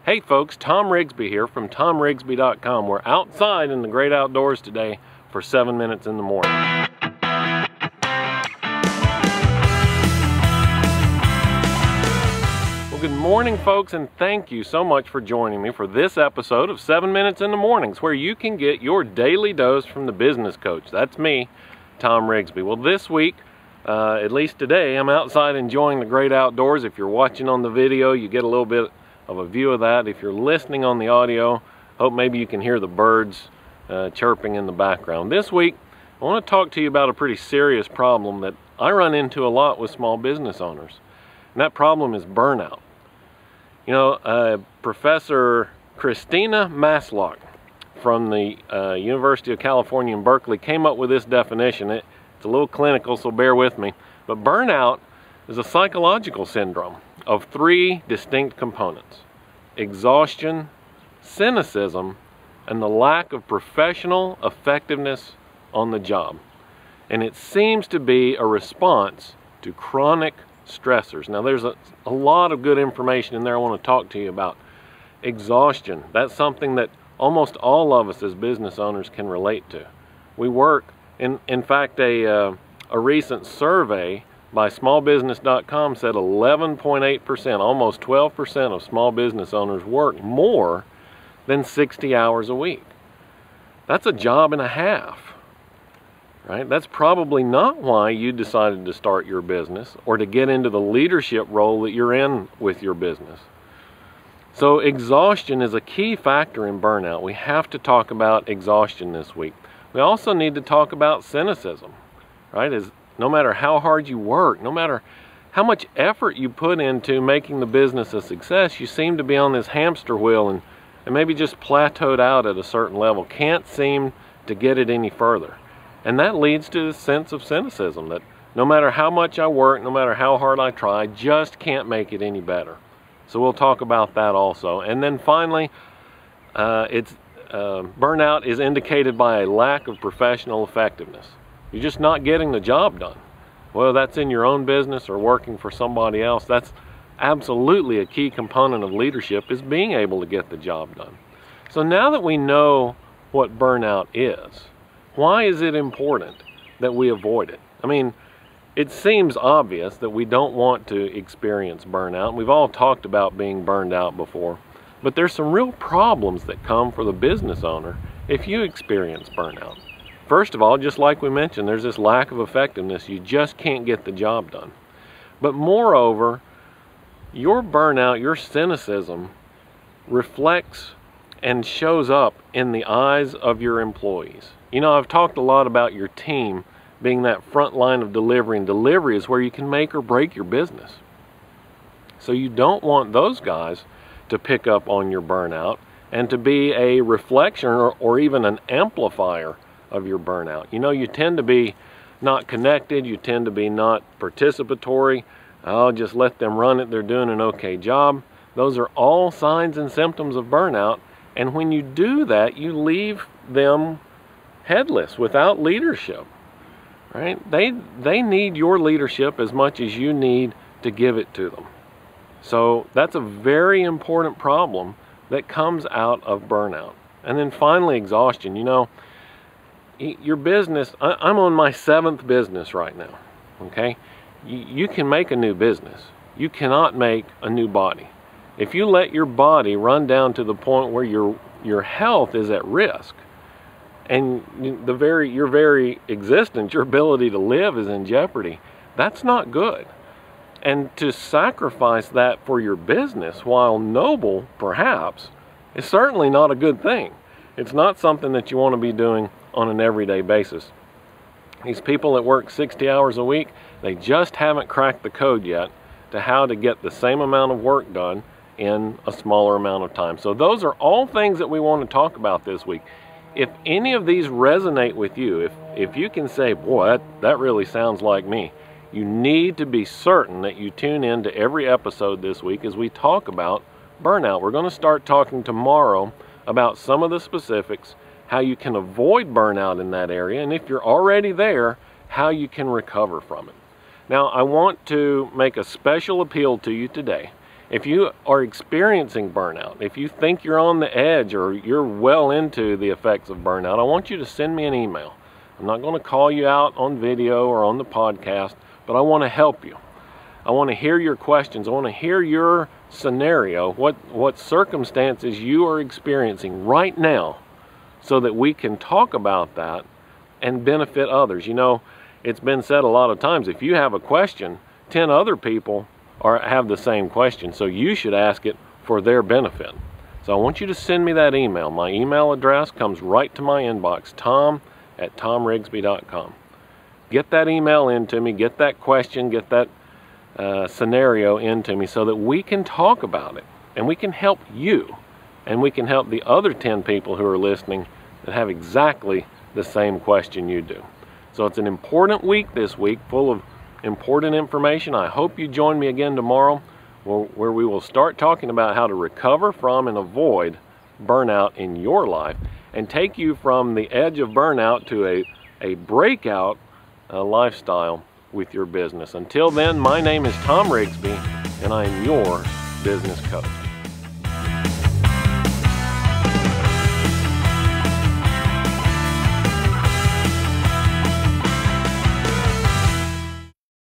Hey folks, Tom Rigsby here from TomRigsby.com. We're outside in the great outdoors today for 7 minutes in the morning. Well, good morning folks, and thank you so much for joining me for this episode of 7 Minutes in the Mornings, where you can get your daily dose from the business coach. That's me, Tom Rigsby. Well, this week, at least today, I'm outside enjoying the great outdoors. If you're watching on the video, you get a little bit of a view of that. If you're listening on the audio, hope maybe you can hear the birds chirping in the background. This week, I want to talk to you about a pretty serious problem that I run into a lot with small business owners, and that problem is burnout. You know, Professor Christina Maslach from the University of California in Berkeley came up with this definition. It's a little clinical, so bear with me, but burnout is a psychological syndrome of three distinct components: exhaustion, cynicism, and the lack of professional effectiveness on the job. And it seems to be a response to chronic stressors. Now there's a lot of good information in there I want to talk to you about. Exhaustion, that's something that almost all of us as business owners can relate to. We work, in fact, a recent survey by smallbusiness.com said 11.8%, almost 12% of small business owners work more than 60 hours a week. That's a job and a half, right? That's probably not why you decided to start your business or to get into the leadership role that you're in with your business. So exhaustion is a key factor in burnout. We have to talk about exhaustion this week. We also need to talk about cynicism, right? No matter how hard you work, no matter how much effort you put into making the business a success, you seem to be on this hamster wheel and maybe just plateaued out at a certain level, can't seem to get it any further. And that leads to a sense of cynicism that no matter how much I work, no matter how hard I try, I just can't make it any better. So we'll talk about that also. And then finally, burnout is indicated by a lack of professional effectiveness. You're just not getting the job done. Whether that's in your own business or working for somebody else, that's absolutely a key component of leadership, is being able to get the job done. So now that we know what burnout is, why is it important that we avoid it? I mean, it seems obvious that we don't want to experience burnout. We've all talked about being burned out before, but there's some real problems that come for the business owner if you experience burnout. First of all, just like we mentioned, there's this lack of effectiveness. You just can't get the job done. But moreover, your burnout, your cynicism reflects and shows up in the eyes of your employees. You know, I've talked a lot about your team being that front line of delivery, and delivery is where you can make or break your business. So you don't want those guys to pick up on your burnout and to be a reflection or even an amplifier of your burnout. You know, you tend to be not connected, you tend to be not participatory. I'll just let them run it, they're doing an okay job. Those are all signs and symptoms of burnout, and when you do that, you leave them headless, without leadership, right? They need your leadership as much as you need to give it to them. So that's a very important problem that comes out of burnout. And then finally, exhaustion. You know, your business, I'm on my 7th business right now, okay? You can make a new business. You cannot make a new body. If you let your body run down to the point where your health is at risk, and your very existence, your ability to live is in jeopardy, that's not good. And to sacrifice that for your business, while noble perhaps, is certainly not a good thing. It's not something that you want to be doing on an everyday basis. These people that work 60 hours a week, they just haven't cracked the code yet to how to get the same amount of work done in a smaller amount of time. So those are all things that we want to talk about this week. If any of these resonate with you, if you can say, boy, that really sounds like me, you need to be certain that you tune in to every episode this week as we talk about burnout. We're going to start talking tomorrow about some of the specifics, how you can avoid burnout in that area, and if you're already there, how you can recover from it. Now, I want to make a special appeal to you today. If you are experiencing burnout, if you think you're on the edge or you're well into the effects of burnout, I want you to send me an email. I'm not going to call you out on video or on the podcast, but I want to help you. I want to hear your questions. I want to hear your scenario, what circumstances you are experiencing right now, so that we can talk about that and benefit others. You know, it's been said a lot of times, if you have a question, 10 other people have the same question, so you should ask it for their benefit. So I want you to send me that email. My email address comes right to my inbox, tom@tomrigsby.com. Get that email into me, get that question, get that scenario into me, so that we can talk about it and we can help you, and we can help the other 10 people who are listening that have exactly the same question you do. So it's an important week this week, full of important information. I hope you join me again tomorrow, where we will start talking about how to recover from and avoid burnout in your life, and take you from the edge of burnout to a breakout lifestyle with your business. Until then, my name is Tom Rigsby, and I am your business coach.